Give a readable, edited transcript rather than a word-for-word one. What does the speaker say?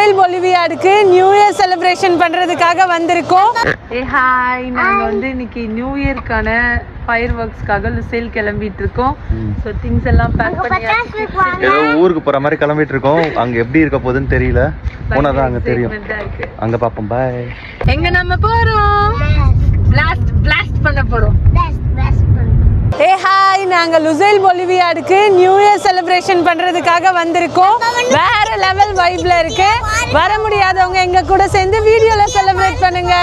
Lusail பொலிவியாடுக்கு new year celebration பண்றதுக்காக வந்திருக்கோம். Hi, நாங்க இன்னைக்கு நியூ இயர்க்கான ஃபயர் ஒர்க்ஸ்க்காக லுசைல் கிளம்பிட்டு இருக்கோம். சோ திங்ஸ் எல்லாம் பேக் பண்ணியாச்சு. ஏதோ ஊருக்கு போற மாதிரி கிளம்பிட்டு இருக்கோம். அங்க எப்படி இருக்க போகுதுன்னு தெரியல. போனதான் அங்க தெரியும். அங்க பாப்போம். பை. எங்க நம்ம போறோம்? பிளாஸ்ட் பண்ண போறோம். ஹாய், நாங்க லுசைல் பொலிவியாடுக்கு நியூ இயர் செலிப்ரேஷன் பண்றதுக்காக வந்திருக்கோம். வேற லெவல் வைப்ல இருக்கு. வர முடியாதவங்க எங்க கூட சேர்ந்து வீடியோல செலிப்ரேட் பண்ணுங்க.